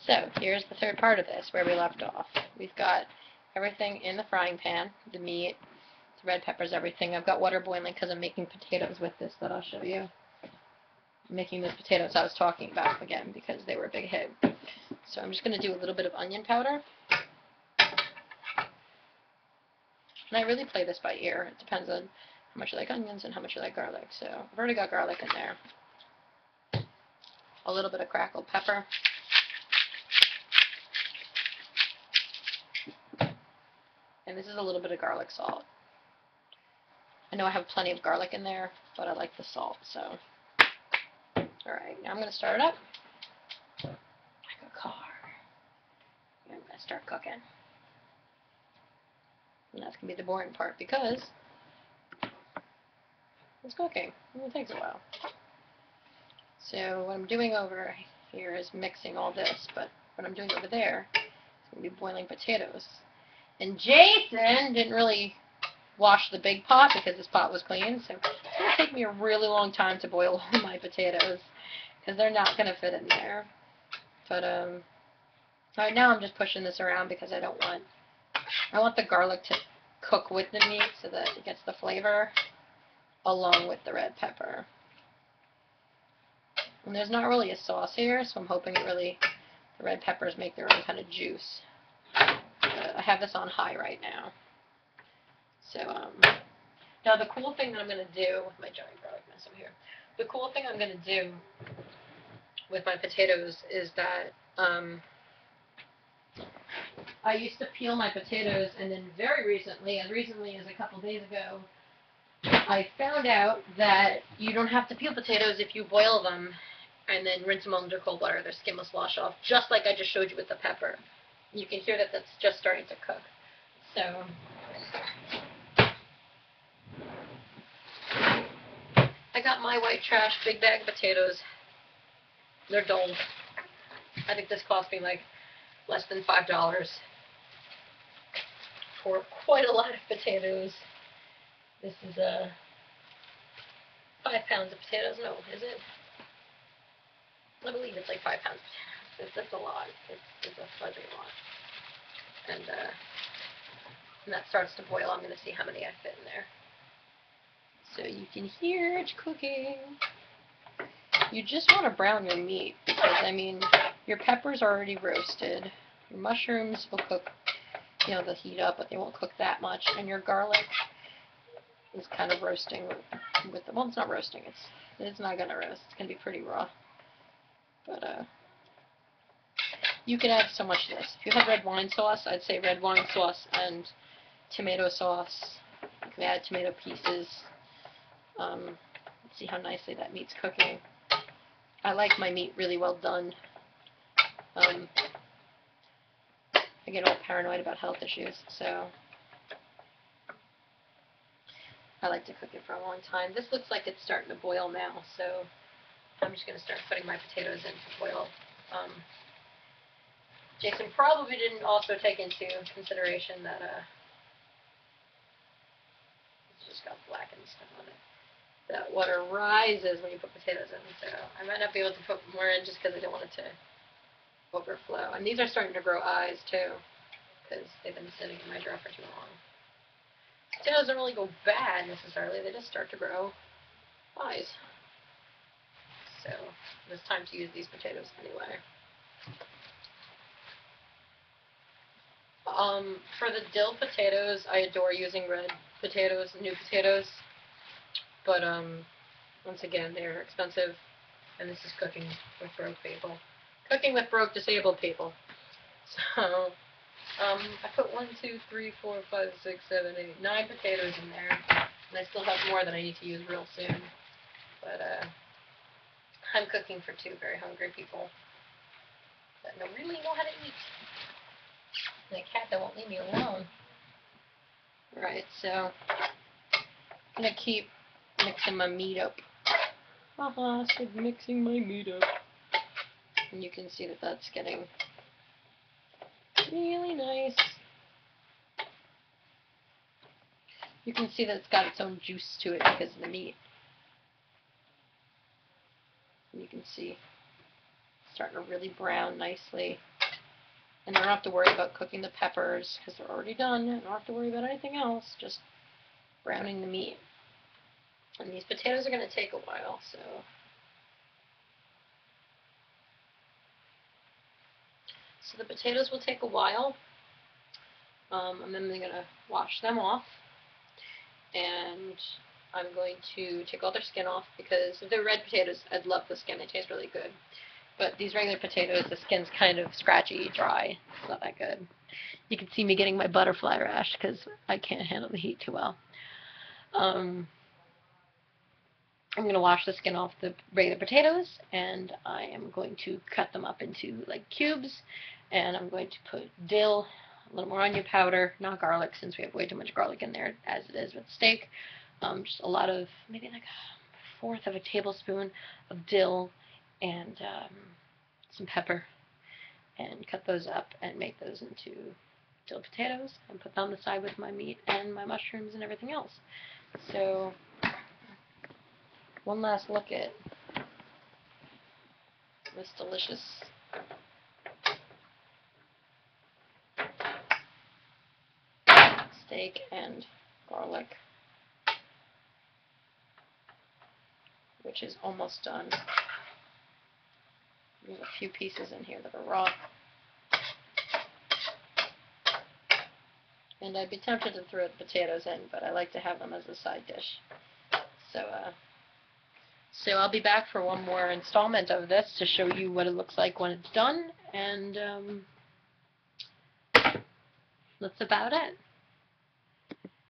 So here's the third part of this, where we left off. We've got everything in the frying pan, the meat, the red peppers, everything. I've got water boiling because I'm making potatoes with this that I'll show you. I'm making the potatoes I was talking about again because they were a big hit. So I'm just going to do a little bit of onion powder. And I really play this by ear. It depends on how much you like onions and how much you like garlic. So I've already got garlic in there. A little bit of crackled pepper. And this is a little bit of garlic salt. I know I have plenty of garlic in there, but I like the salt, so. Alright, now I'm going to start it up. Like a car. And I'm going to start cooking. And that's going to be the boring part because it's cooking. And it takes a while. So what I'm doing over here is mixing all this, but what I'm doing over there is going to be boiling potatoes. And Jason didn't really wash the big pot because this pot was clean, so it's going to take me a really long time to boil all my potatoes because they're not going to fit in there. But right now I'm just pushing this around because I want the garlic to cook with the meat so that it gets the flavor along with the red pepper. And there's not really a sauce here, so I'm hoping the red peppers make their own kind of juice. I have this on high right now. So, now the cool thing that I'm going to do with my giant garlic mess over here, the cool thing I'm going to do with my potatoes is that I used to peel my potatoes, and then very recently, as recently as a couple days ago, I found out that you don't have to peel potatoes if you boil them and then rinse them under cold water. Their skin will wash off, just like I just showed you with the pepper. You can hear that that's just starting to cook. So I got my white trash big bag of potatoes. They're dull. I think this cost me like less than $5 for quite a lot of potatoes. This is 5 pounds of potatoes. No, is it? I believe it's like 5 pounds of potatoes. That's a lot. It's a fudging lot. And when that starts to boil, I'm going to see how many I fit in there. So you can hear it cooking. You just want to brown your meat because, I mean, your peppers are already roasted. Your mushrooms will cook, you know, they'll heat up, but they won't cook that much. And your garlic is kind of roasting with the, well, it's not roasting. It's not going to roast. It's going to be pretty raw. But, you can add so much to this. If you have red wine sauce, I'd say red wine sauce and tomato sauce. You can add tomato pieces. See how nicely that meat's cooking. I like my meat really well done. I get all paranoid about health issues, so I like to cook it for a long time. This looks like it's starting to boil now, so I'm just going to start putting my potatoes in to boil. Jason probably didn't also take into consideration that it's just got black and stuff on it. That water rises when you put potatoes in, so I might not be able to put more in just because I don't want it to overflow. And these are starting to grow eyes too, because they've been sitting in my jar for too long. Potatoes don't really go bad necessarily, they just start to grow eyes. So it's time to use these potatoes anyway. For the dill potatoes, I adore using red potatoes, new potatoes, but once again, they're expensive, and this is cooking with broke people. Cooking with broke disabled people. So, I put 1, 2, 3, 4, 5, 6, 7, 8, 9 potatoes in there, and I still have more that I need to use real soon. But, I'm cooking for 2 very hungry people that don't really know how to eat. And a cat that won't leave me alone. Right, so I'm going to keep mixing my meat up. Haha, so mixing my meat up. And you can see that that's getting really nice. You can see that it's got its own juice to it because of the meat. And you can see it's starting to really brown nicely. And I don't have to worry about cooking the peppers because they're already done. I don't have to worry about anything else, just browning the meat. And these potatoes are going to take a while, so the potatoes will take a while. And then I'm going to wash them off, and I'm going to take all their skin off, because if they're red potatoes, I'd love the skin. They taste really good. But these regular potatoes, the skin's kind of scratchy, dry. It's not that good. You can see me getting my butterfly rash because I can't handle the heat too well. I'm going to wash the skin off the regular potatoes, and I am going to cut them up into like cubes, and I'm going to put dill, a little more onion powder, not garlic since we have way too much garlic in there as it is with steak. Just a lot of, maybe like a fourth of a tablespoon of dill, and some pepper, and cut those up and make those into dill potatoes and put them on the side with my meat and my mushrooms and everything else. So one last look at this delicious steak and garlic, which is almost done. There's a few pieces in here that are raw. And I'd be tempted to throw the potatoes in, but I like to have them as a side dish. So I'll be back for one more installment of this to show you what it looks like when it's done, and that's about it.